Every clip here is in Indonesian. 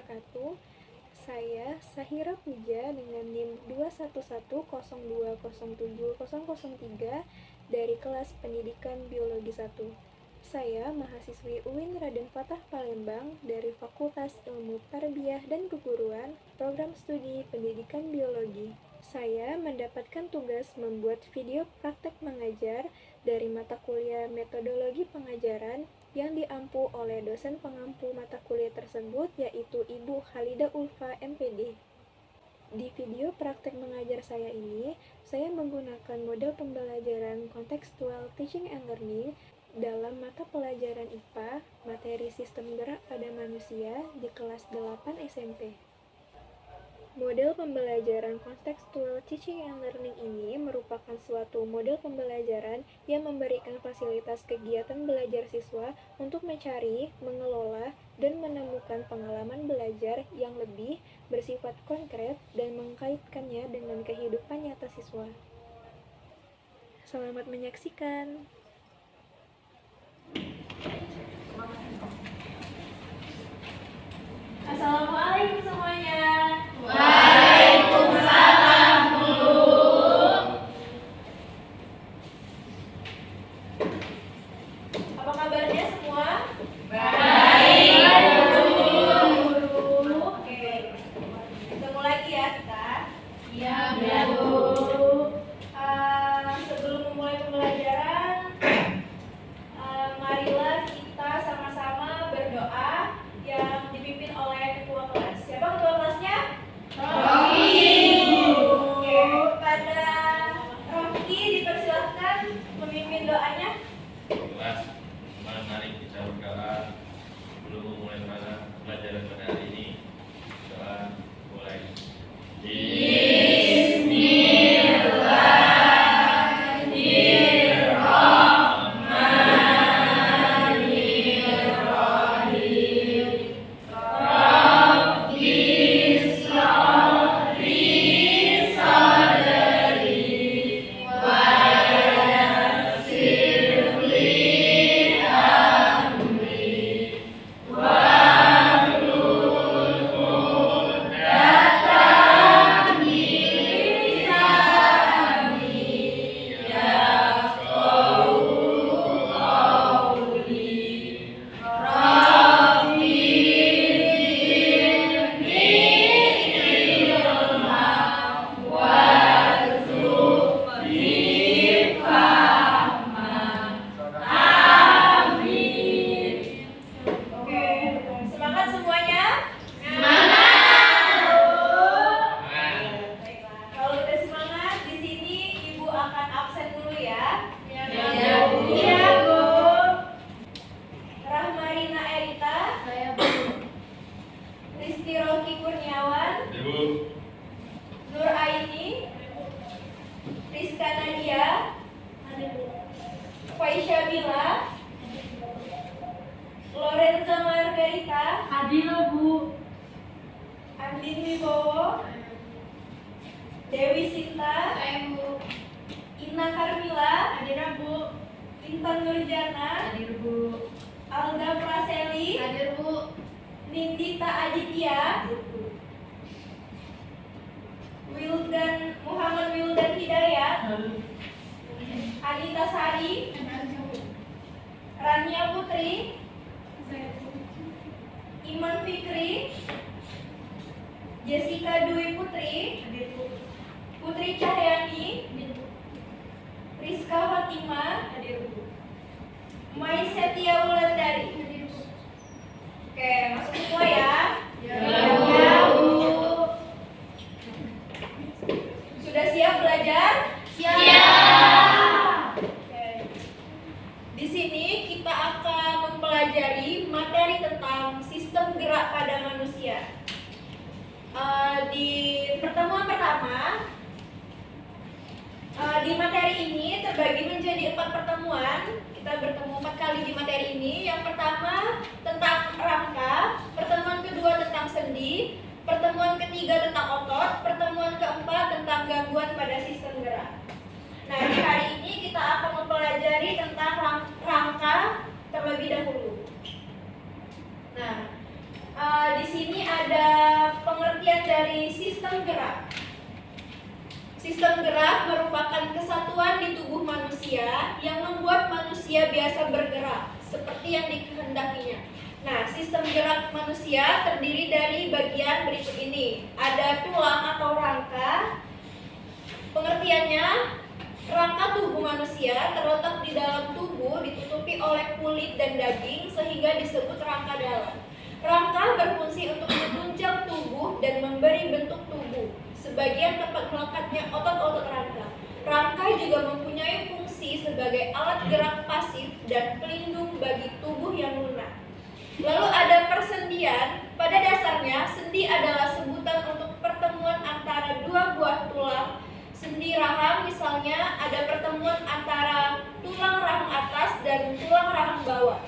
wabarakatuh. Saya Sahira Puja dengan NIM 21102070003 dari kelas Pendidikan Biologi 1. Saya mahasiswi UIN Raden Fatah Palembang dari Fakultas Ilmu Tarbiyah dan Keguruan, Program Studi Pendidikan Biologi. Saya mendapatkan tugas membuat video praktek mengajar dari mata kuliah Metodologi Pengajaran yang diampu oleh dosen pengampu mata kuliah tersebut, yaitu Ibu Khalida Ulfa, MPD. Di video praktek mengajar saya ini, saya menggunakan model pembelajaran kontekstual teaching and learning dalam mata pelajaran IPA, materi sistem gerak pada manusia di kelas 8 SMP. Model pembelajaran kontekstual teaching and learning ini merupakan suatu model pembelajaran yang memberikan fasilitas kegiatan belajar siswa untuk mencari, mengelola, dan menemukan pengalaman belajar yang lebih bersifat konkret dan mengkaitkannya dengan kehidupan nyata siswa. Selamat menyaksikan. Assalamualaikum semuanya. Waalaikumsalam, Bu. Apa kabarnya semua? Baik, Bu. Oke. Ketemu lagi ya kita. Iya, Bu. Sebelum memulai pembelajaran, marilah kita sama-sama berdoa yang dipimpin oleh ketua kelas. Siapa ketua kelasnya? Oke, pada Rocky dipersilakan memimpin doanya. Kelas, mari kita berdoa sebelum memulai pelajaran pada hari ini. Doa mulai. Oke, semangat semuanya. Baiklah. Kalau udah semangat, di sini Ibu akan absen dulu ya. Iya, Bu. Iya, Bu. Rahmarina Erita, Saya, Bu. Rizky Rocky Kurniawan, Ibu, Nur Aini, Rizka Nadia, Faisya Bila, Lorenza Margarita, Hadir, Bu. Andin Wibowo, Dewi Sinta, Saya, Bu. Ina Karmila, Hadir, Bu. Intan Nurjana, Hadir, Bu. Alda Praseli, Hadir, Bu. Nindita Aditya, Muhammad Wildan Hidayat, Anita Sari, Rania Putri, Iman Fikri, Jessica Dwi Putri, Putri Cahyani, Rizka Fatima, Mai Setia Wulandari. Oke, masuk semua ya. Ya, Bu. Sudah siap belajar? Siap. Oke. Di sini kita akan mempelajari materi tentang sistem gerak pada manusia. Di pertemuan pertama, di materi ini terbagi menjadi 4 pertemuan. Kita bertemu 4 kali di materi ini. Yang pertama tentang rangka, pertemuan kedua tentang sendi, pertemuan ketiga tentang otot, pertemuan keempat tentang gangguan pada sistem gerak. Nah, di hari ini kita akan mempelajari tentang rangka terlebih dahulu. Nah, Di sini ada pengertian dari sistem gerak. Sistem gerak merupakan kesatuan di tubuh manusia yang membuat manusia biasa bergerak seperti yang dikehendakinya. Nah, sistem gerak manusia terdiri dari bagian berikut ini. Ada tulang atau rangka. Pengertiannya, rangka tubuh manusia terletak di dalam tubuh ditutupi oleh kulit dan daging sehingga disebut rangka dalam. Rangka berfungsi untuk menunjang tubuh dan memberi bentuk tubuh. Sebagian tempat melekatnya otot-otot rangka. Rangka juga mempunyai fungsi sebagai alat gerak pasif dan pelindung bagi tubuh yang lunak. Lalu ada persendian. Pada dasarnya, sendi adalah sebutan untuk pertemuan antara dua buah tulang. Sendi rahang misalnya ada pertemuan antara tulang rahang atas dan tulang rahang bawah.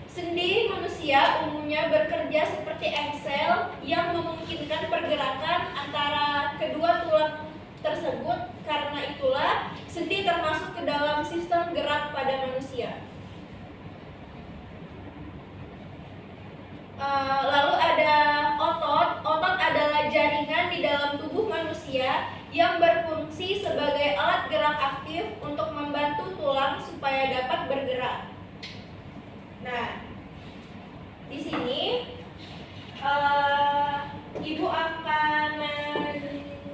Sendi manusia umumnya bekerja seperti engsel yang memungkinkan pergerakan antara kedua tulang tersebut. Karena itulah sendi termasuk ke dalam sistem gerak pada manusia. Lalu ada otot. Otot adalah jaringan di dalam tubuh manusia yang berfungsi sebagai alat gerak aktif untuk membantu tulang supaya dapat bergerak. Nah, di sini Ibu akan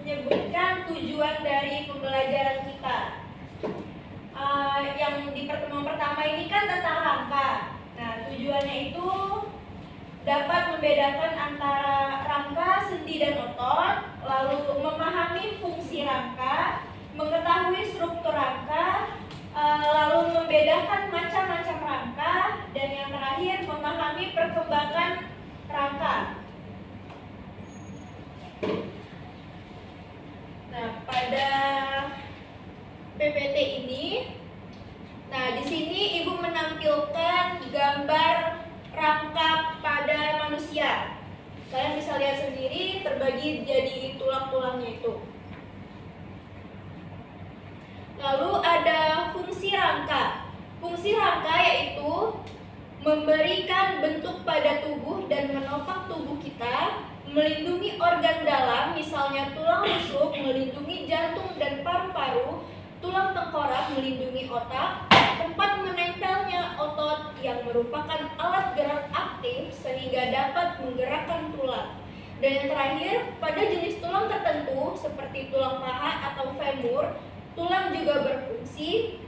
menyebutkan tujuan dari pembelajaran kita. Yang di pertemuan pertama ini kan tentang rangka. Nah, tujuannya itu dapat membedakan antara rangka, sendi, dan otot, lalu memahami fungsi rangka, mengetahui struktur rangka, lalu membedakan macam-macam rangka, dan yang terakhir memahami perkembangan rangka. Nah, pada PPT ini, di sini Ibu menampilkan gambar rangka pada manusia. Kalian bisa lihat sendiri, terbagi jadi tulang-tulangnya itu. Lalu ada fungsi rangka. Fungsi rangka yaitu memberikan bentuk pada tubuh dan menopang tubuh kita, melindungi organ dalam, misalnya tulang rusuk, melindungi jantung dan paru-paru, tulang tengkorak melindungi otak, tempat menempelnya otot yang merupakan alat gerak aktif sehingga dapat menggerakkan tulang. Dan yang terakhir, pada jenis tulang tertentu seperti tulang paha atau femur, tulang juga berfungsi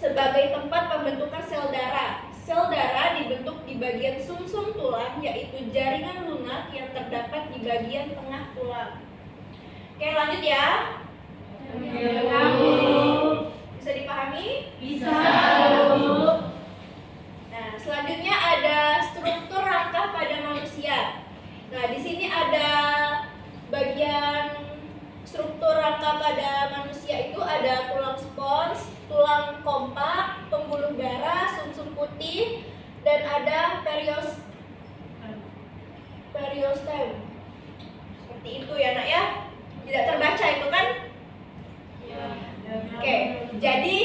sebagai tempat pembentukan sel darah. Sel darah dibentuk di bagian sumsum tulang, yaitu jaringan lunak yang terdapat di bagian tengah tulang. Oke, lanjut ya. Bisa dipahami? Bisa. Nah, selanjutnya ada struktur rangka pada manusia. Nah, di sini ada bagian struktur rangka pada manusia itu ada tulang spons, tulang kompak, pembuluh darah, sumsum putih, dan ada periostem. Seperti itu ya, Nak ya. Tidak terbaca itu kan? Oke, jadi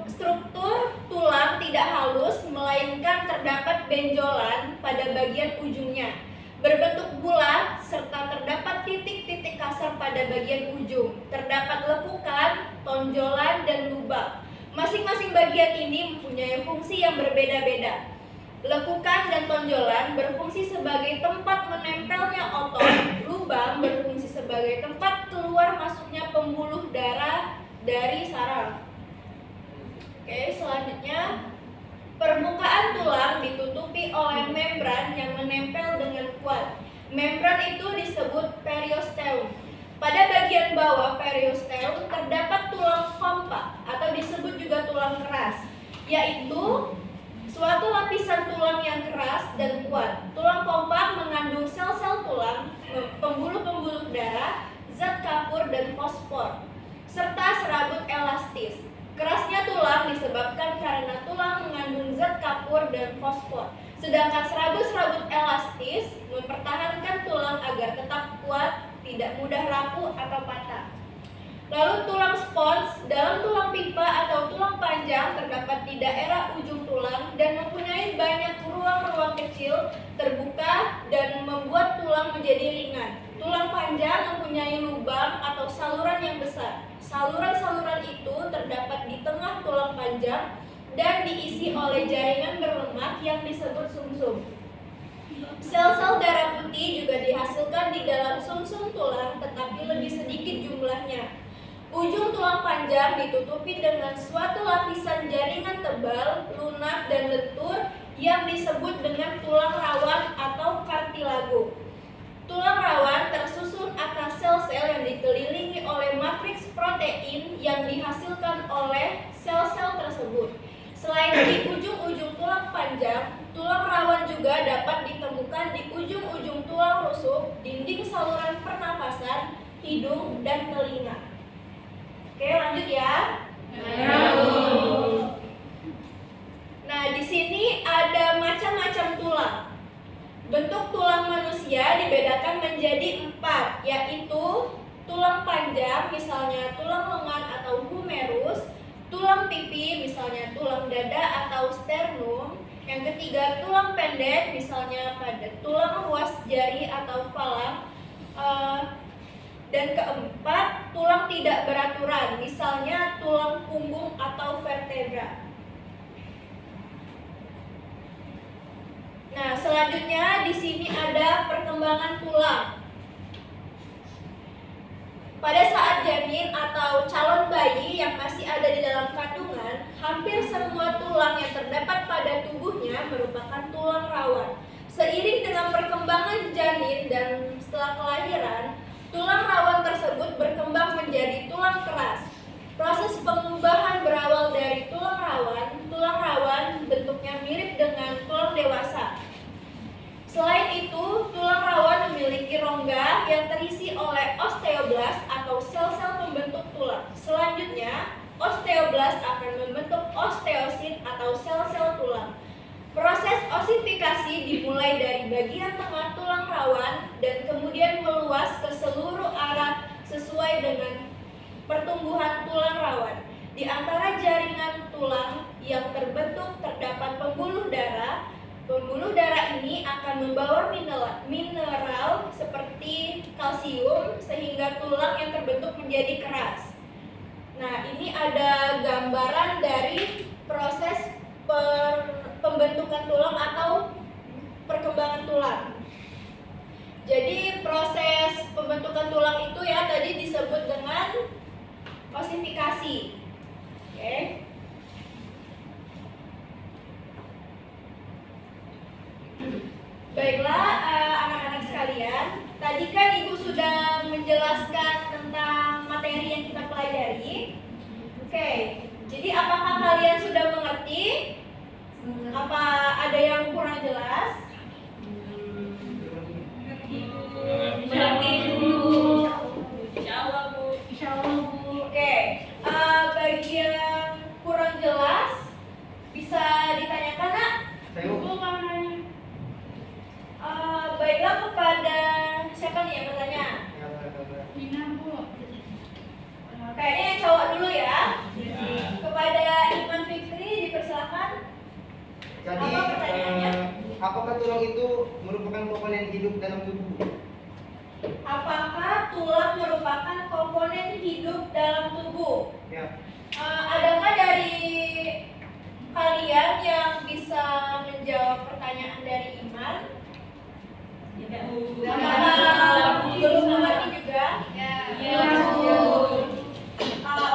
struktur tulang tidak halus melainkan terdapat benjolan pada bagian ujungnya, berbentuk bulat serta terdapat titik-titik kasar pada bagian ujung. Terdapat lekukan, tonjolan, dan lubang. Masing-masing bagian ini mempunyai fungsi yang berbeda-beda. Lekukan dan tonjolan berfungsi sebagai tempat menempelnya otot. Lubang berfungsi sebagai tempat keluar masuknya pembuluh darah dari saraf. Oke, selanjutnya permukaan tulang ditutupi oleh membran yang menempel dengan kuat. Membran itu disebut periosteum. Pada bagian bawah periosteum terdapat tulang kompak atau disebut juga tulang keras, yaitu suatu lapisan tulang yang keras dan kuat. Tulang kompak mengandung sel-sel tulang, pembuluh-pembuluh darah, zat kapur dan fosfor, serta serabut elastis. Kerasnya tulang disebabkan karena tulang mengandung zat kapur dan fosfor, sedangkan serabut-serabut elastis mempertahankan tulang agar tetap kuat, tidak mudah rapuh atau patah. Lalu tulang spons, dalam tulang pipa atau tulang panjang terdapat di daerah ujung tulang dan mempunyai banyak ruang-ruang kecil terbuka dan membuat tulang menjadi ringan. Tulang panjang mempunyai lubang atau saluran yang besar. Saluran-saluran itu terdapat di tengah tulang panjang dan diisi oleh jaringan berlemak yang disebut sumsum. Sel-sel darah putih juga dihasilkan di dalam sumsum tulang, tetapi lebih sedikit jumlahnya. Ujung tulang panjang ditutupi dengan suatu lapisan jaringan tebal, lunak, dan lentur yang disebut dengan tulang rawan atau kartilago. Tulang rawan tersusun atas sel-sel yang dikelilingi oleh matriks protein yang dihasilkan oleh sel-sel tersebut. Selain di ujung-ujung tulang panjang, tulang rawan juga dapat ditemukan di ujung-ujung tulang rusuk, dinding saluran pernapasan, hidung, dan telinga. Oke, lanjut ya. Nah, di sini ada macam-macam tulang. Bentuk tulang manusia dibedakan menjadi 4, yaitu tulang panjang, misalnya tulang lengan atau humerus, tulang pipi, misalnya tulang dada atau sternum. Yang ketiga, tulang pendek, misalnya pada tulang ruas jari atau falang. Dan keempat, tulang tidak beraturan, misalnya tulang punggung atau vertebra. Nah, selanjutnya di sini ada perkembangan tulang. Pada saat janin atau calon bayi yang masih ada di dalam kandungan, hampir semua tulang yang terdapat pada tubuhnya merupakan tulang rawan. Seiring dengan perkembangan janin dan setelah kelahiran, tulang rawan tersebut berkembang menjadi tulang keras. Proses pengubahan berawal dari tulang rawan bentuknya mirip dengan tulang dewasa. Selain itu, tulang rawan memiliki rongga yang terisi oleh osteoblast atau sel-sel pembentuk tulang. Selanjutnya, osteoblast akan membentuk osteosit atau sel-sel tulang. Proses osifikasi dimulai dari bagian tengah tulang rawan dan kemudian meluas ke seluruh arah sesuai dengan pertumbuhan tulang rawan. Di antara jaringan tulang yang terbentuk terdapat pembuluh darah. Pembuluh darah ini akan membawa mineral seperti kalsium sehingga tulang yang terbentuk menjadi keras. Nah, ini ada gambaran dari proses pembentukan tulang atau perkembangan tulang. Jadi proses pembentukan tulang itu ya tadi disebut dengan osifikasi. Oke. Baiklah anak-anak sekalian, tadi kan Ibu sudah menjelaskan tentang materi yang kita pelajari. Oke, jadi apakah kalian sudah mengerti? Apa ada yang kurang jelas? Mengerti dulu. Insyaallah Bu. Insyaallah Bu. Oke, bagi yang kurang jelas bisa ditanyakan nak? Bu kamarnya. Baiklah, kepada siapa nih yang bertanya? Nina Bu. Kayaknya yang cowok dulu ya. Ya. Kepada Iman Fikri dipersilakan. Jadi, Apa pertanyaannya? apakah tulang itu merupakan komponen hidup dalam tubuh? Apakah tulang merupakan komponen hidup dalam tubuh? Ya. Adakah dari kalian yang bisa menjawab pertanyaan dari Iman? Apakah belum mengerti juga? Ya.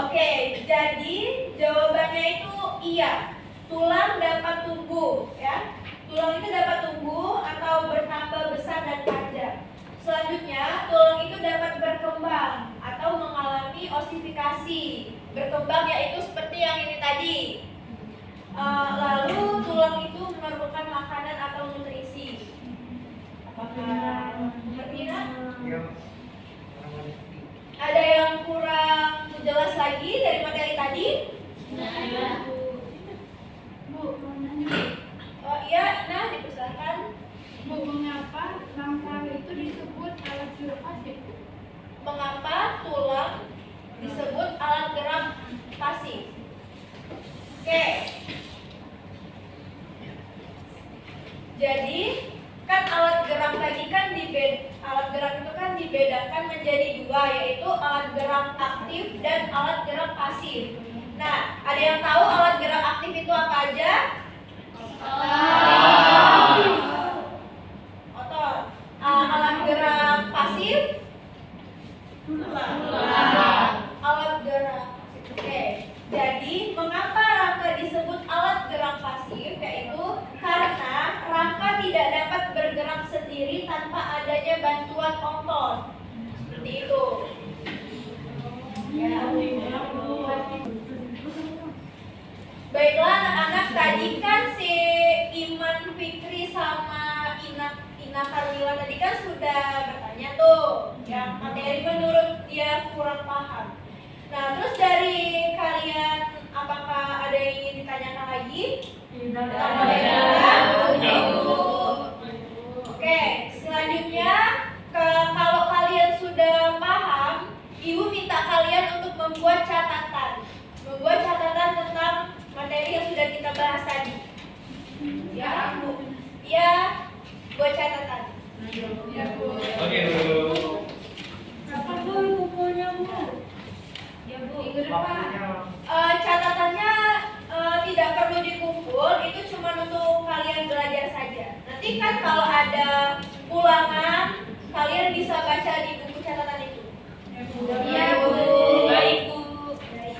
Oke, jadi jawabannya itu iya. Tulang dapat tumbuh, ya. Tulang itu dapat tumbuh atau bertambah besar dan panjang. Selanjutnya, tulang itu dapat berkembang atau mengalami osifikasi. Berkembang yaitu seperti yang ini tadi. Lalu tulang itu merupakan makanan atau nutrisi. Apakah mengerti nak? Ya. Ada yang kurang jelas lagi dari materi tadi? Bu, mau nanya. Oh iya, Ina dipersilakan. Bu, mengapa langkah itu disebut alat juru pasif? Mengapa tulang disebut alat gerak pasif. Oke. Jadi kan alat gerak tadi kan alat gerak itu kan dibedakan menjadi dua, yaitu alat gerak aktif dan alat gerak pasif. Nah, ada yang tahu alat gerak aktif itu apa aja? Motor. Alat gerak pasif? Alat gerak pasif. Oke. Jadi, mengapa rangka disebut alat gerak pasif? Yaitu karena rangka tidak dapat bergerak sendiri tanpa adanya bantuan motor. Seperti itu. Ya. Baiklah anak-anak, tadi kan si Iman Fikri sama Ina Karmila tadi kan sudah bertanya tuh yang materi menurut dia kurang paham. Nah, terus dari kalian apakah ada yang ingin ditanyakan lagi? Oke, selanjutnya kalau kalian sudah paham, Ibu minta kalian untuk membuat catatan. Membuat catatan tentang materi yang sudah kita bahas tadi. Ya, Bu. Ya, buat catatan. Ya, Bu. Oke, Bu. Kapan dulu kumpulnya, Bu? Ya, Bu. Minggu depan. Catatannya tidak perlu dikumpul, itu cuma untuk kalian belajar saja. Nanti kan kalau ada ulangan, kalian bisa baca di buku catatan itu. Iya, Bu. Baik, Bu. Baik.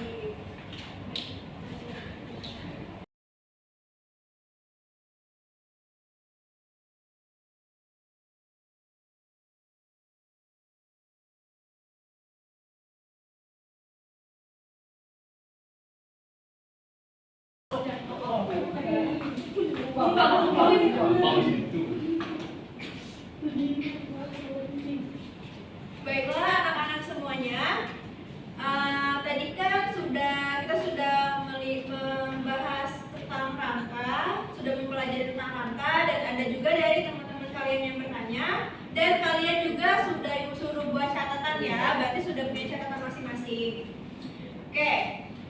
Baiklah anak-anak semuanya, tadi kan kita sudah membahas tentang rangka, sudah mempelajari tentang rangka, dan ada juga dari teman-teman kalian yang bertanya, dan kalian juga sudah Ibu suruh buat catatan ya, berarti sudah punya catatan masing-masing. Oke,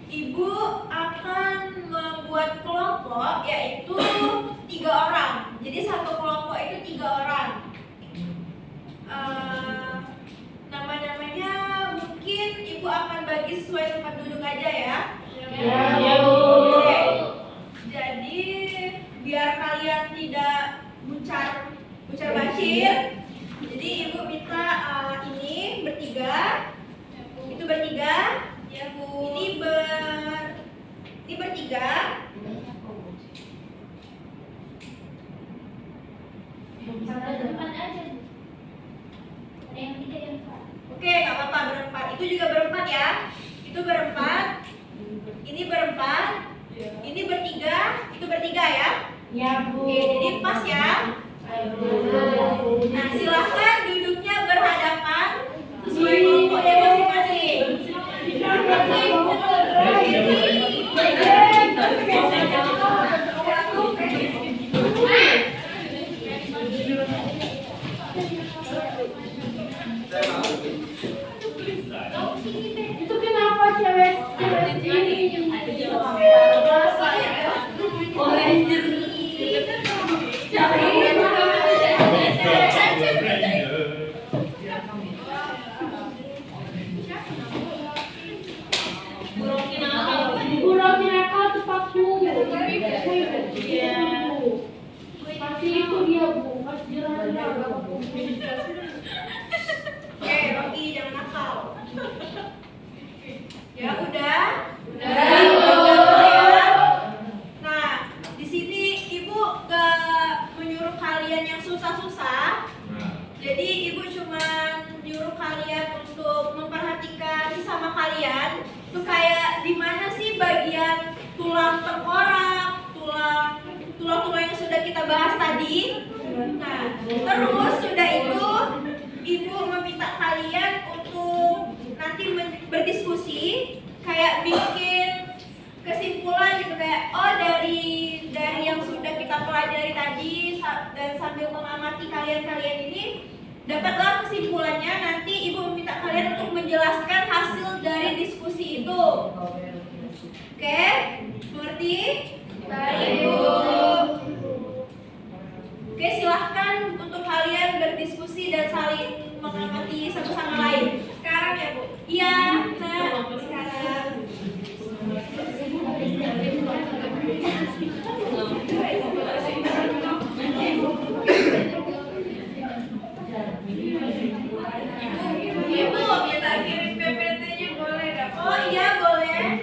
Ibu akan membuat kelompok yaitu 3 orang. Jadi satu kelompok itu 3 orang. Nama-namanya mungkin Ibu akan bagi sesuai tempat duduk aja ya. Ya, Bu. Oke. Jadi biar kalian tidak bucar bacir, jadi Ibu minta ini bertiga, itu bertiga, ya Bu. Ini bertiga. Oke, nggak apa-apa berempat. Itu juga berempat ya. Itu berempat. Ini berempat. Ini bertiga. Itu bertiga ya. Ya, Bu. Oke, jadi pas ya. Nah, silahkan duduknya berhadapan sesuai kelompoknya masing-masing. Itu kenapa cewek ini? Burung nakal tuh paku. Pasti itu dia, Bu. Pasti jalan-jalan. Oke, Rocky jangan nakal. Ya udah. Nah, di sini Ibu gak menyuruh kalian yang susah-susah. Jadi Ibu cuma nyuruh kalian untuk memperhatikan sesama kalian. Tuh kayak di mana sih bagian tulang tengkorak, tulang-tulang yang sudah kita bahas tadi. Nah, terus sudah itu Ibu meminta kalian untuk nanti berdiskusi, kayak bikin kesimpulan gitu, kayak oh dari yang sudah kita pelajari tadi, dan sambil mengamati kalian ini dapatlah kesimpulannya. Nanti Ibu meminta kalian untuk menjelaskan hasil dari Oke, mengerti? Baik, Bu. Oke, silahkan untuk kalian berdiskusi dan saling mengamati satu sama lain. Sekarang ya, Bu. Iya, nah, sekarang. Ibu, minta kirim PPT-nya boleh nggak? Oh iya, boleh.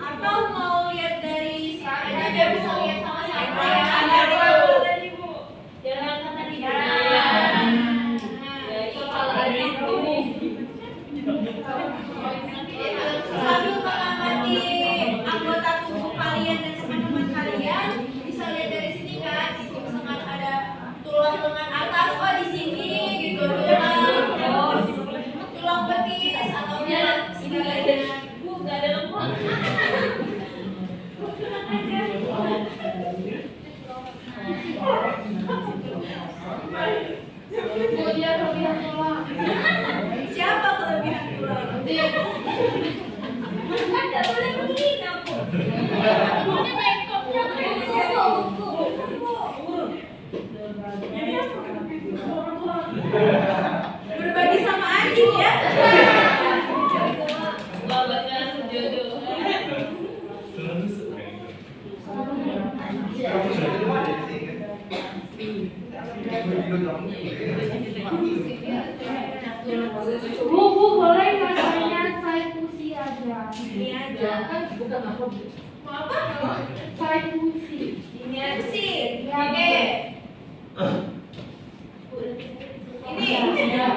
Atau mau lihat dari sini aja biar bisa lihat sama-sama ya. Tadi Bu. Jangan kata di sambil mengamati anggota tubuh kalian dan teman-teman kalian bisa lihat dari sini kan, itu misalkan ada tulang lengan atas, oh di sini gitu, tulang betis atau tulang sebagainya. Bu, nggak ada lembut. Siapa kelebihan tulang? Nggak boleh begini aku. Berbagi sama anjing ya. Babatnya sejodoh. Bu, boleh katanya saya pusi aja. Ini aja. Bukan apa, Bu. Mau apa? Saya pusi. Ini aja sih. Oke. Ini. Ya.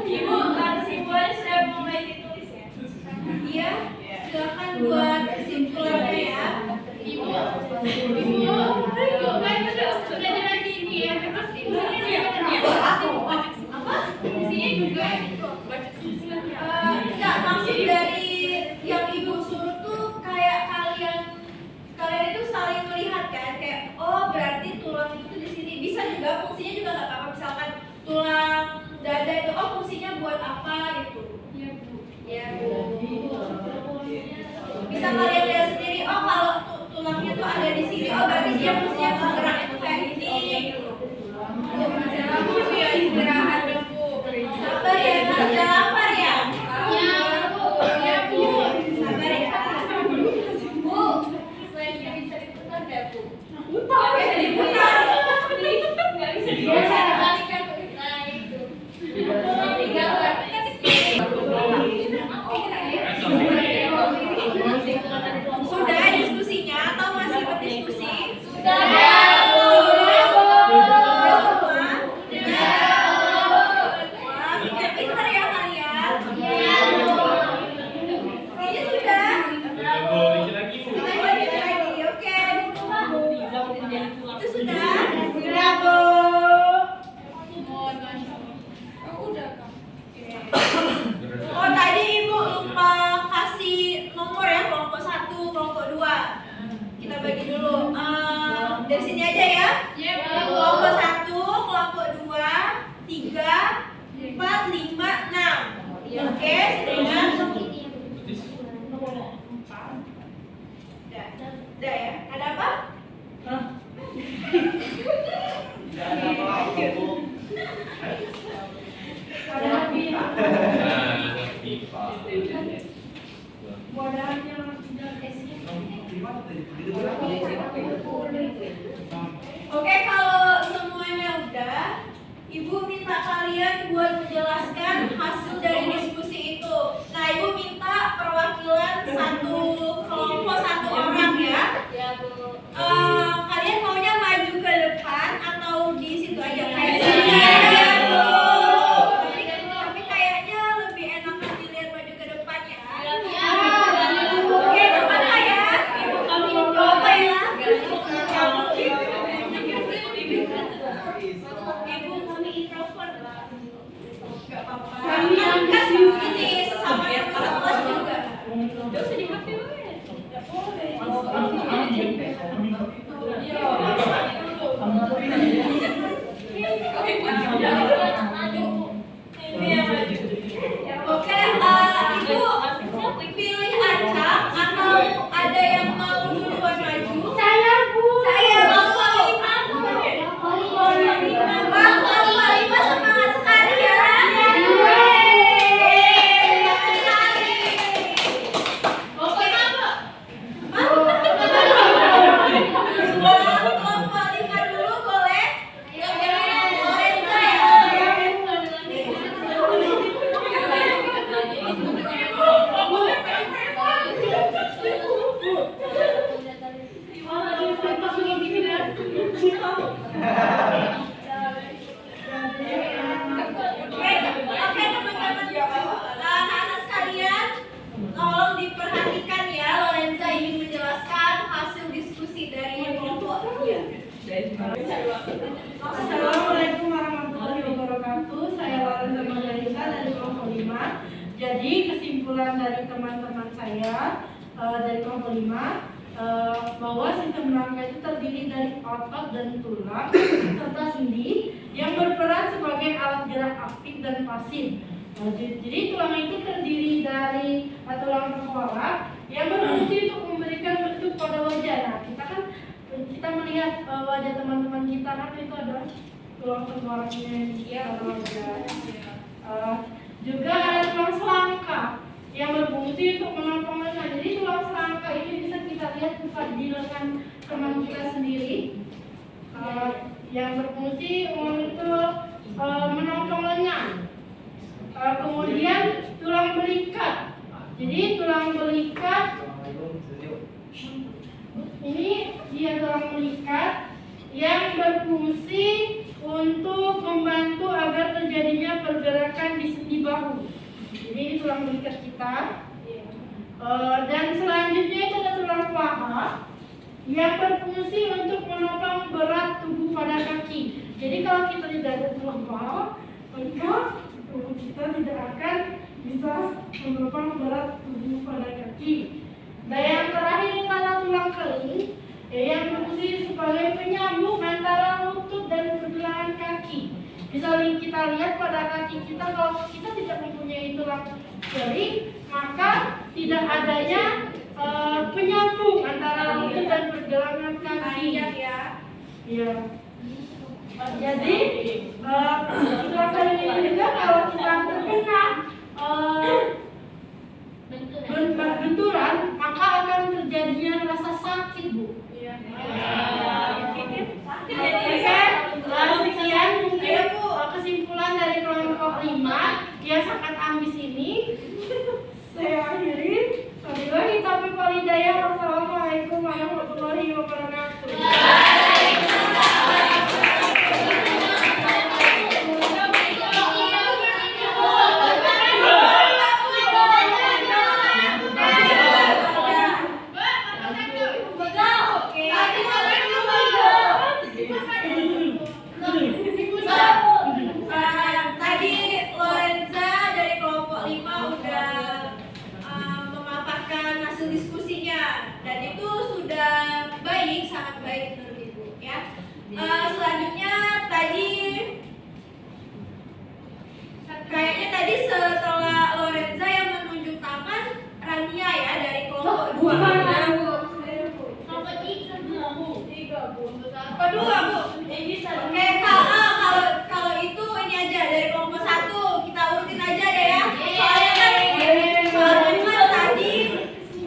Ibu, kesimpulan sudah mulai ditulis ya? Iya, silakan buat kesimpulannya ya. Ibu, kan sudah jelas ini ya, terus ini apa? Di sini juga Enggak, maksud dari yang ibu suruh tuh kayak kalian itu saling melihat kan, kayak oh berarti tulang itu tuh di sini, bisa juga fungsinya juga nggak apa-apa, misalkan tulang dada itu oh fungsinya buat apa gitu. Iya, Bu. Ya, Bu. Bisa kalian lihat sendiri, oh kalau tulangnya tuh ada di sini, oh berarti dia fungsinya bergerak itu kayak gini gitu. Bu ya istirahat ya Bu. Sabar ya, jangan lapar ya. Ya, Bu. Ya, Bu. Sabar ya. Bu, Selain yang bisa diputar ya, Bu. nggak bisa diputar. Nggak bisa dibalikan, Bu. Nah, itu. Sudah diskusinya atau masih berdiskusi? Sudah. Wah, pintar-pintar ya kalian. Ini sudah. Kita lanjut lagi, oke. Itu sudah. Sudah, Bu. Oh, tadi Ibu lupa kasih nomor ya, kelompok 1, kelompok 2. Kita bagi dulu. Dari sini aja ya. Iya, Bu. Kelompok 1, kelompok 2, 3, 4, 5, 6. Oke, sudah. Udah ya. Ada apa? Oke, kalau semuanya udah, Ibu minta kalian buat menjelaskan hasil dari diskusi itu. Nah, Ibu minta perwakilan satu kelompok, satu orang ya. Ya, Bu. Kalian maunya maju ke depan atau di situ aja? Kayak sini aja, Bu. Oke teman-teman, anak-anak sekalian, tolong diperhatikan ya. Lorenza ingin menjelaskan hasil diskusi dari kelompok dia. Assalamualaikum warahmatullahi wabarakatuh. Saya Lorenza Margarita dari kelompok 5. Jadi kesimpulan dari teman-teman saya dari kelompok 5 bahwa sistem rangka itu terdiri dari otot dan tulang serta sendi yang berperan sebagai alat gerak aktif dan pasif. Jadi tulang itu terdiri dari tulang tengkorak yang berfungsi untuk memberikan bentuk pada wajah. Nah, kita melihat wajah teman-teman kita kan itu ada tulang tengkoraknya pada wajah. Juga ada tulang selangka yang berfungsi untuk menopang lengan. Jadi tulang selangka ini bisa kita lihat di lengan teman kita sendiri, yang berfungsi untuk menopang lengan. Kemudian tulang belikat. Jadi tulang belikat ini dia tulang belikat yang berfungsi untuk membantu agar terjadinya pergerakan di sendi bahu. Jadi ini tulang belikat kita. Dan selanjutnya itu ada tulang paha yang berfungsi untuk menopang berat tubuh pada kaki. Jadi kalau kita tidak ada tulang paha, maka tubuh kita tidak akan bisa menopang berat tubuh pada kaki. Dan yang terakhir adalah tulang keling yang berfungsi sebagai penyambung antara lutut dan pergelangan kaki. Misalnya kita lihat pada kaki kita, kalau kita tidak mempunyai tulang keling, maka tidak adanya penyambung antara lutut dan pergelangan kaki. Ya. Jadi tulang keling ini juga kalau kita terkena benturan, maka akan terjadinya rasa sakit, Bu. Sekian mungkin kesimpulan dari kelompok 5 yang sangat ambis ini. Saya akhiri. Wabillahi taufiq wal hidayah. Wassalamualaikum warahmatullahi wabarakatuh. Tadi Lorenza dari kelompok 5 udah memaparkan hasil diskusinya dan itu sudah baik, sangat baik menurut Ibu ya. Selanjutnya kayaknya tadi setelah Lorenza yang menunjuk tangan, Rania ya dari kelompok 2. Kedua, Bu. Oke, kalau itu ini aja dari kelompok 1 kita urutin aja deh ya. Soalnya kan tadi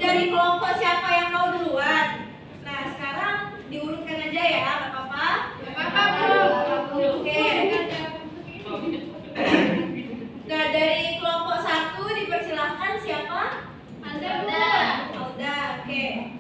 dari kelompok siapa yang mau duluan. Nah, sekarang diurutkan aja ya, nggak apa-apa. Oke. Nah, dari kelompok 1 dipersilahkan siapa? Alda. Oke.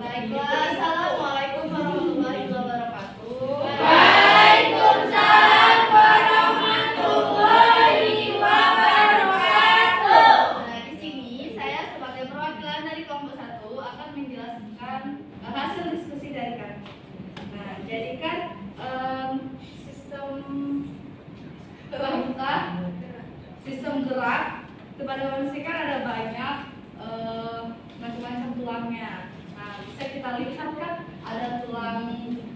Baiklah, assalamualaikum warahmatullahi wabarakatuh. Waalaikumsalam warahmatullahi wabarakatuh. Nah, di sini saya sebagai perwakilan dari kelompok 1 akan menjelaskan hasil diskusi dari kami. Nah, jadi kan sistem gerak kepada manusia kan ada banyak macam-macam tulangnya. Nah, bisa kita lihat kan ada tulang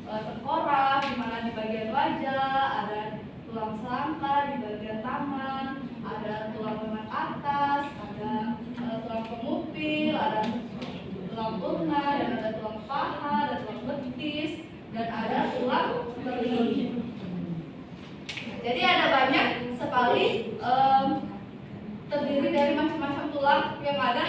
tengkorak di mana di bagian wajah, ada tulang selangka di bagian tangan, ada tulang lengan atas, ada tulang pemupil, ada tulang ulna, dan ada tulang paha, ada tulang betis, dan ada tulang telinga. Jadi ada banyak sekali terdiri dari macam-macam tulang yang ada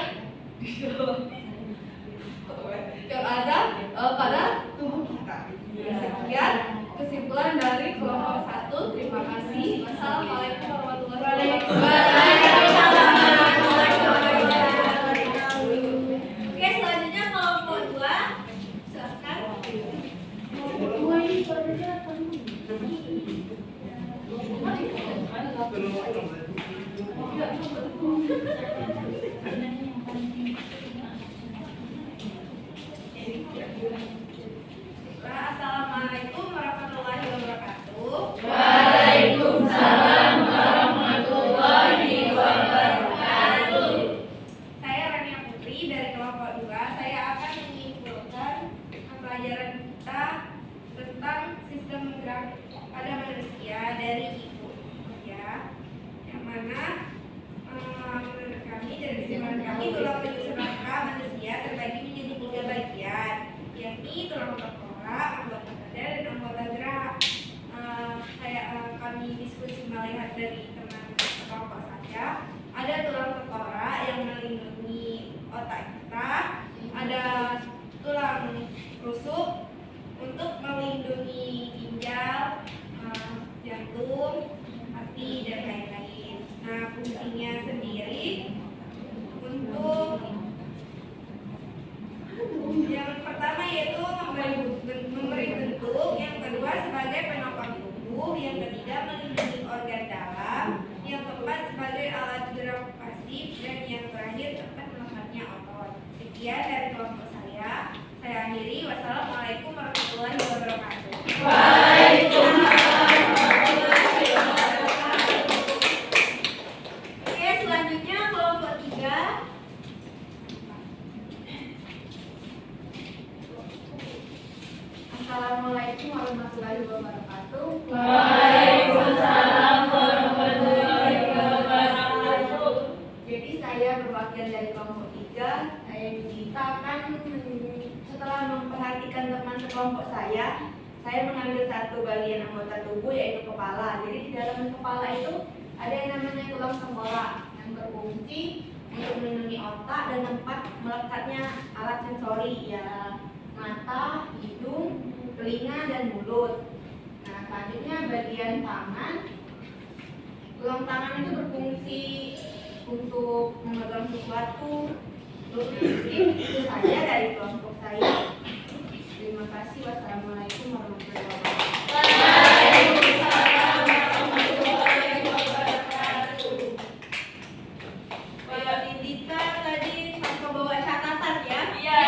pada tubuh kita. Sekian kesimpulan dari kelompok 1. Terima kasih. Wassalamualaikum warahmatullahi wabarakatuh. melindungi otak kita, ada tulang rusuk untuk melindungi ginjal, jantung, hati, dan lain-lain. Nah, fungsinya sendiri untuk yang pertama yaitu memberi bentuk, yang kedua sebagai penopang tubuh, yang ketiga melindungi organ dalam, yang keempat sebagai alat gerak pasif, dan yang terakhir tempat melekatnya otot. Sekian dari kelompok saya. Saya akhiri. Wassalamualaikum warahmatullahi wabarakatuh. Oke, selanjutnya kelompok 3. Assalamualaikum warahmatullahi wabarakatuh. Waalaikumsalam warahmatullahi wabarakatuh. Jadi saya berbagian dari kelompok 3. Saya dimintakan setelah memperhatikan teman sekelompok saya mengambil satu bagian anggota tubuh yaitu kepala. Jadi di dalam kepala itu ada yang namanya tulang tengkorak yang berfungsi untuk melindungi otak dan tempat melekatnya alat sensori ya mata, hidung, telinga, dan mulut. Nah, selanjutnya bagian tangan. Tulang tangan itu berfungsi untuk memegang sesuatu. Mungkin itu saja dari kelompok saya. Terima kasih. Wassalamualaikum warahmatullahi wabarakatuh. Waalaikumsalam warahmatullahi wabarakatuh. Pak Dindita tadi tanpa bawa catatan ya? Iya.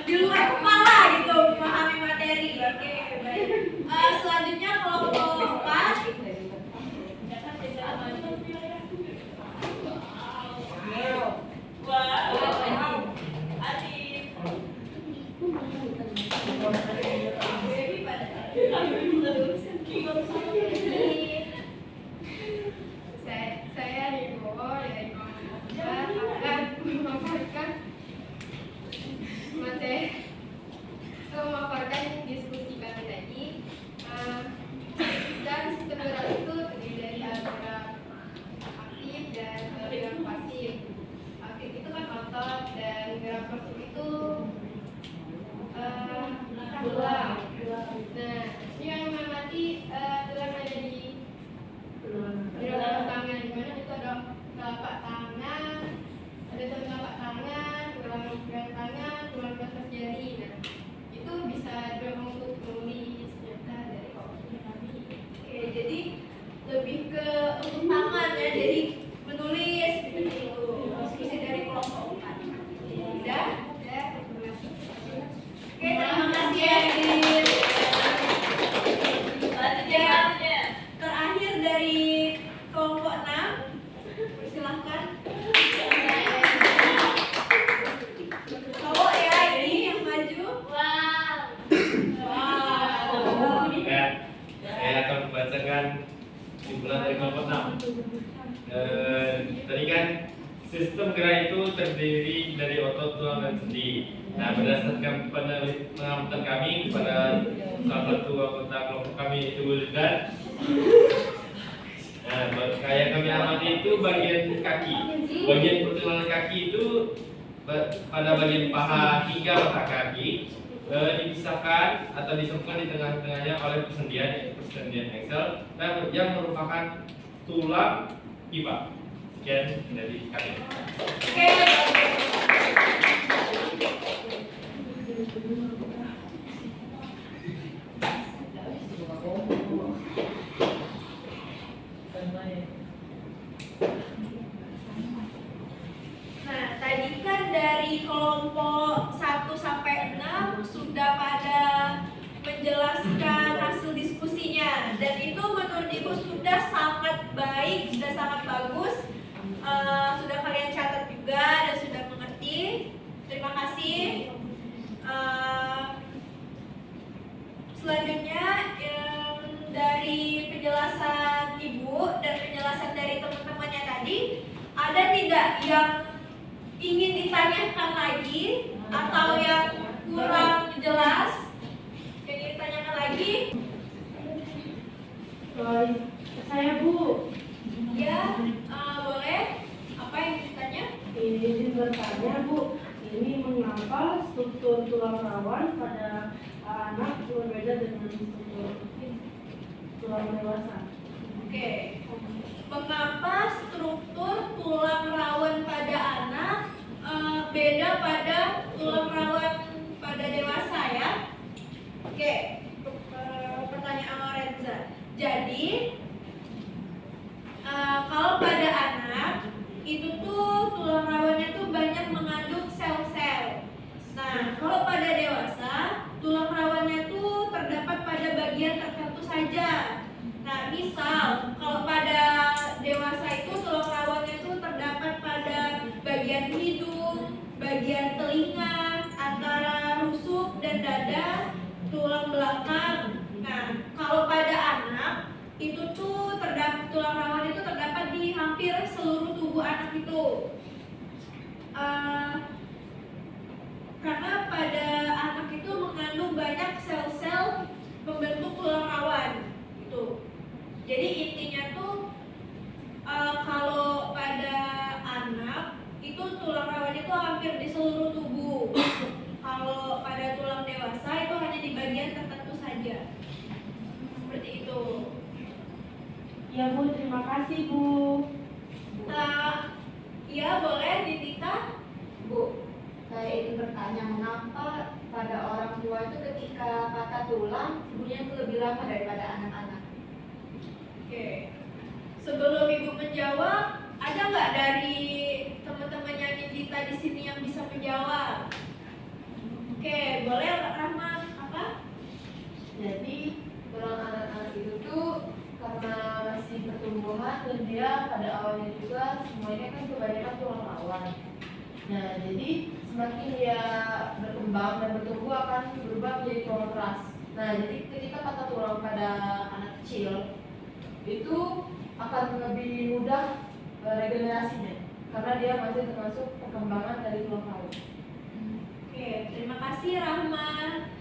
Di luar kepala gitu memahami materi. Oke, baik. Selanjutnya kelompok 4. Saya Ribowo dari kelompok 4 akan memaparkan diskusi kami tadi. Dan sistem gerak itu terdiri dari gerak aktif dan gerak pasif. Aktif itu kan otot dan gerak pasif itu tulang. Nah, yang mengamati tulang ada di telapak tangan, di mana itu ada telapak tangan, ada telapak tangan, tulang tangan, tulang atas jari. Nah, itu bisa juga untuk menulis data dari kopi kami. Oke, jadi lebih ke untuk tangan ya, jadi menulis gitu. Diskusi dari kelompok 4. Udah? Ya, terima kasih. Oke, terima kasih ya, Din. Selanjutnya terakhir dari kelompok 6. Silahkan. Cowok ya ini yang maju. Wow. Ya, saya akan membacakan simpulan dari kelompok 6. Tadi kan sistem gerak itu terdiri dari otot, tulang, dan sendi. Nah, berdasarkan pengamatan kami kepada salah satu anggota kelompok kami itu Wildan. Nah, kayak kami amati itu bagian kaki. Bagian pergelangan kaki itu pada bagian paha hingga mata kaki dipisahkan atau disambungkan di tengah-tengahnya oleh persendian, yaitu persendian aksel yang merupakan tulang iba. Sekian dari kami. Oke. Nah, tadi kan dari kelompok 1 sampai 6 sudah pada menjelaskan hasil diskusinya, dan itu menurut Ibu sudah sangat baik, sudah sangat bagus. Sudah kalian catat juga dan sudah mengerti. Terima kasih. Selanjutnya dari penjelasan Ibu dan penjelasan dari teman-temannya tadi, ada tidak yang ingin ditanyakan lagi atau yang kurang jelas yang ingin ditanyakan lagi? Saya Bu. Ya, boleh. mengapa struktur tulang rawan pada anak berbeda dengan struktur tulang dewasa. Oke. Mengapa struktur tulang rawan pada anak beda pada tulang rawan pada dewasa ya? Oke. Pertanyaan Lorenza. Jadi kalau pada anak itu tuh tulang rawannya tuh banyak mengandung sel-sel. Nah, kalau pada dewasa tulang rawannya tuh terdapat pada bagian tertentu saja. Nah, misal kalau pada dewasa itu tulang rawannya tuh terdapat pada bagian hidung, bagian telinga, antara rusuk dan dada, tulang belakang. Nah, kalau pada anak itu tuh tulang rawan itu terdapat di hampir seluruh tubuh anak itu. Karena pada anak itu mengandung banyak sel-sel pembentuk tulang rawan itu. Jadi intinya tuh kalau pada anak itu tulang rawan itu hampir di seluruh tubuh. Kalau pada tulang dewasa itu hanya di bagian tertentu saja. Seperti itu. Ya Bu, terima kasih Bu. Ya boleh Dita. Bu, saya ingin bertanya mengapa pada orang tua itu ketika patah tulang ibunya itu lebih lama daripada anak-anak? Oke. Sebelum Ibu menjawab, ada nggak dari teman-temannya Dita di sini yang bisa menjawab? Oke, boleh Rahmat apa? Jadi tulang anak-anak itu tuh karena masih pertumbuhan dan dia pada awalnya juga semuanya kan kebanyakan tulang rawan. Nah, jadi semakin dia berkembang dan bertumbuh akan berubah menjadi tulang keras. Nah, jadi ketika patah tulang pada anak kecil itu akan lebih mudah regenerasinya karena dia masih termasuk perkembangan dari tulang rawan. Oke, terima kasih Rahmat.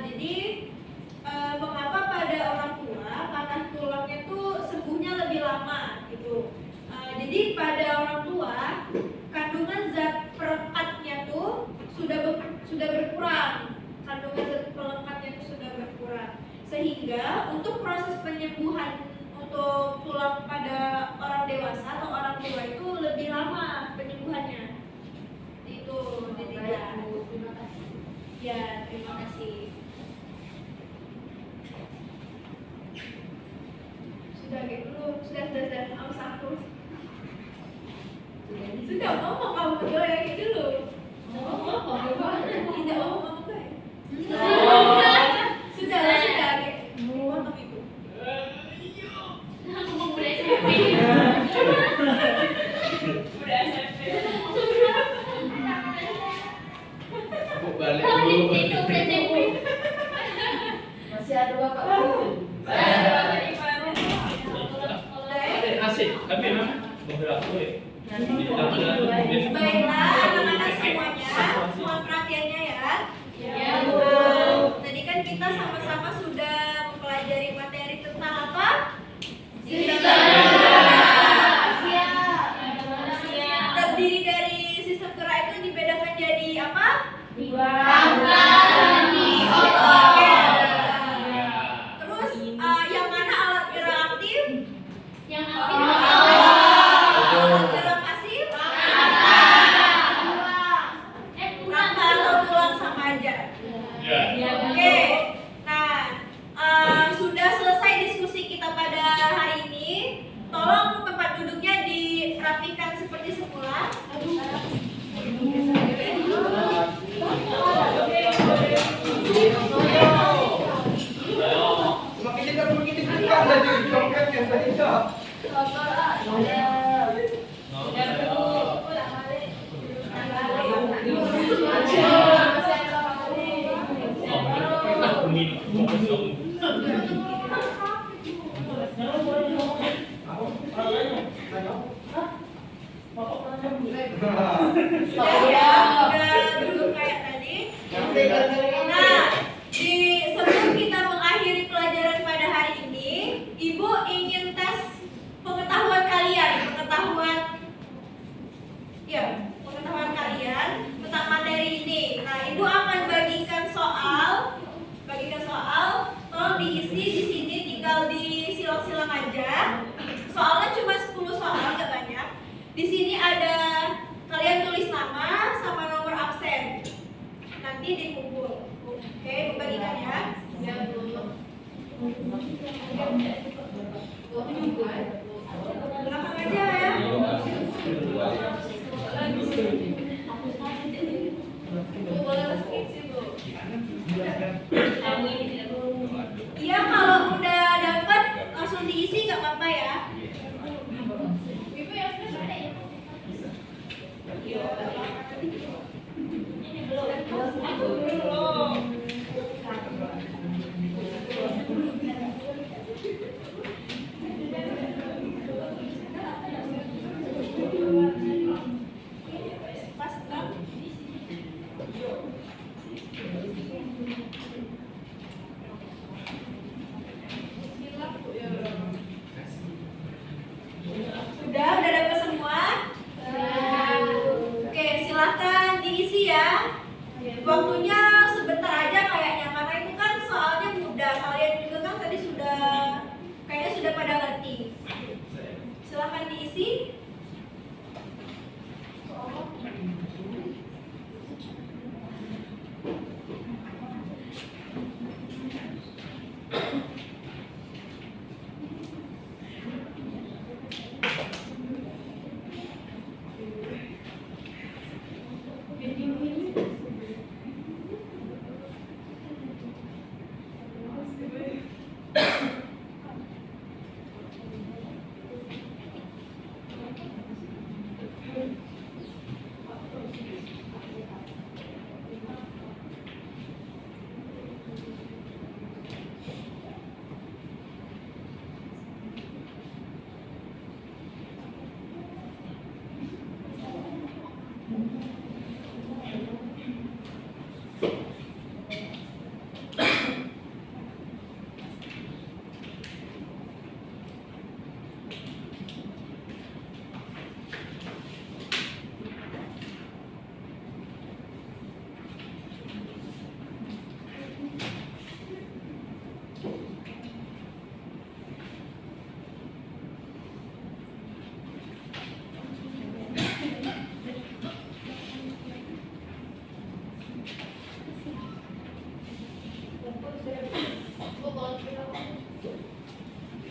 Jadi mengapa pada orang tua patah tulangnya tuh sembuhnya lebih lama gitu. Jadi pada orang tua kandungan zat pelekatnya tuh sudah berkurang. Kandungan zat pelekatnya tuh sudah berkurang. Sehingga untuk proses penyembuhan untuk tulang pada orang dewasa atau orang tua itu lebih lama penyembuhannya. Itu jadi Terima kasih. ya, terima kasih. Sudah awas aku. Sudah ngomong kamu dulu yang ini dulu. Tidak ngomong guys. Sudah. Mantap itu. Udah SMP. Aku balik dulu. Masih ada Bapak Guru. Asik, tapi memang beberapa ya. Baiklah, anak-anak semuanya, mohon perhatiannya ya. Tadi kan kita sama-sama sudah mempelajari materi tentang apa? Terdiri dari sistem gerak itu dibedakan jadi apa? Terus yang mana alat gerak aktif? Alat gerak pasif? Rangka atau tulang sama aja. Oke. Nah, sudah selesai diskusi kita pada hari ini. Tolong tempat duduknya dirapikan seperti semula. Semakin dekat semakin deg-degan tadi congkaknya tadi Cok. Udah duduk kayak tadi. Nah, sebelum kita mengakhiri pelajaran pada hari ini, Ibu ingin tes pengetahuan kalian tentang materi Di sini ada kalian tulis nama sama nomor absen. Nanti dikumpul. Oke, bagikan ya. Belakang aja ya. Iya, kalau udah dapat langsung diisi nggak apa-apa ya. Udah dapat semua? Oke, silahkan diisi ya. Waktunya sebentar aja kayaknya, karena itu kan soalnya mudah. Kalian juga kan tadi kayaknya sudah pada ngerti. Silahkan diisi.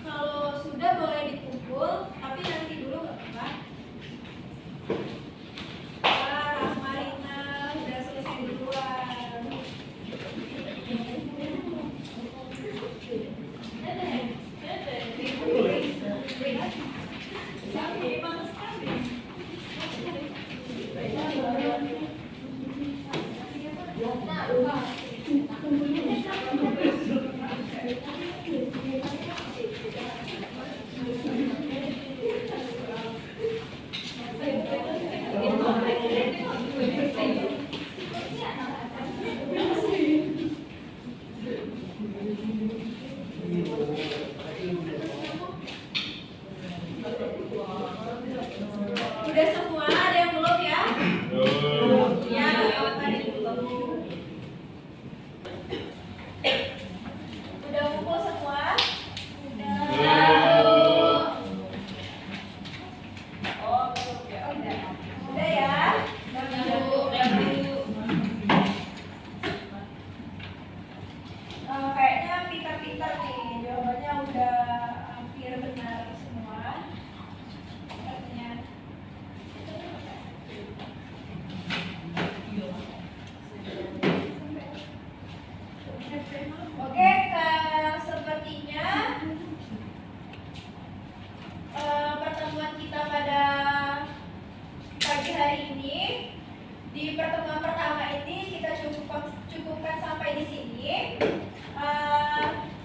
Kalau sudah boleh dikumpul, tapi nanti dulu nggak apa-apa. Marina udah selesai duluan. Udah semua, ada yang belum ya? Ya, tadi belum. Udah kumpul semua? Udah. Oh, belum ya. Udah ya? Kayaknya pintar-pintar nih, jawabannya udah hampir benar semua. Artinya oke, sepertinya pertemuan kita pada pagi hari ini, di pertemuan pertama ini kita cukupkan sampai di sini.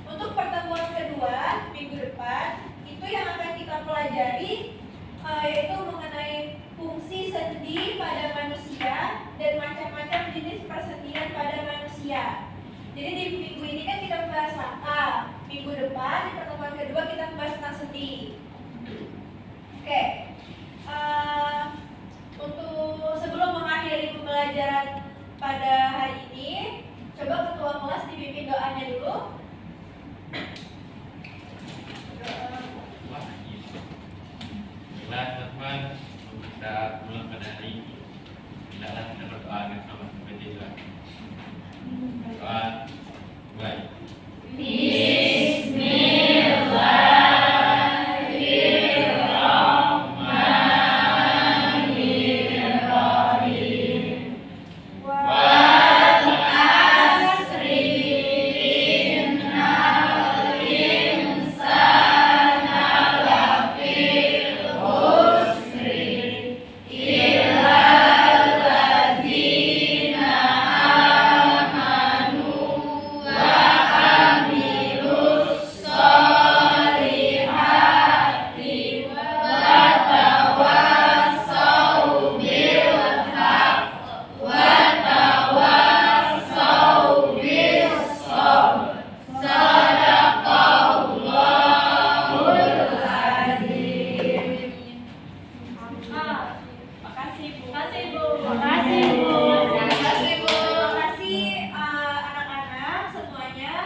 Untuk pertemuan kedua minggu depan itu yang akan kita pelajari yaitu mengenai fungsi sendi pada manusia dan macam-macam jenis persendian pada manusia. Jadi di minggu ini kan kita membahas langka. Minggu depan di pertemuan kedua kita membahas tentang sendi. Oke. Untuk sebelum mengakhiri pembelajaran pada hari ini, coba ketua kelas dipimpin doanya dulu. Teman-teman, kita mulai pada hari ini. Hendaklah kita berdoa dengan sama seperti itu. Doa mulai. Makasih Bu. Makasih Bu. Terima kasih Bu. Terima kasih anak-anak semuanya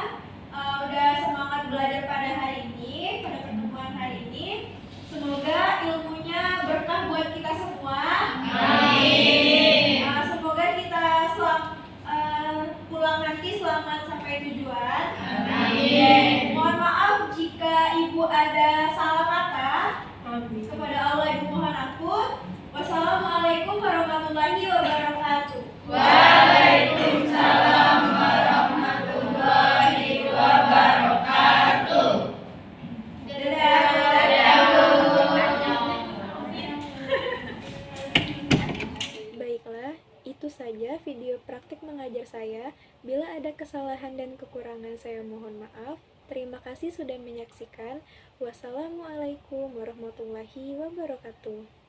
udah semangat belajar pada hari ini, pada pertemuan hari ini. Semoga ilmunya berkah buat kita semua. Amin. Semoga kita pulang nanti selamat sampai tujuan. Amin. Mohon maaf jika Ibu ada salah kata. Kepada Allah Ibu mohon ampun. Wassalamualaikum warahmatullahi wabarakatuh. Waalaikumsalam warahmatullahi wabarakatuh. Baiklah, itu saja video praktik mengajar saya. Bila ada kesalahan dan kekurangan saya mohon maaf. Terima kasih sudah menyaksikan. Wassalamualaikum warahmatullahi wabarakatuh.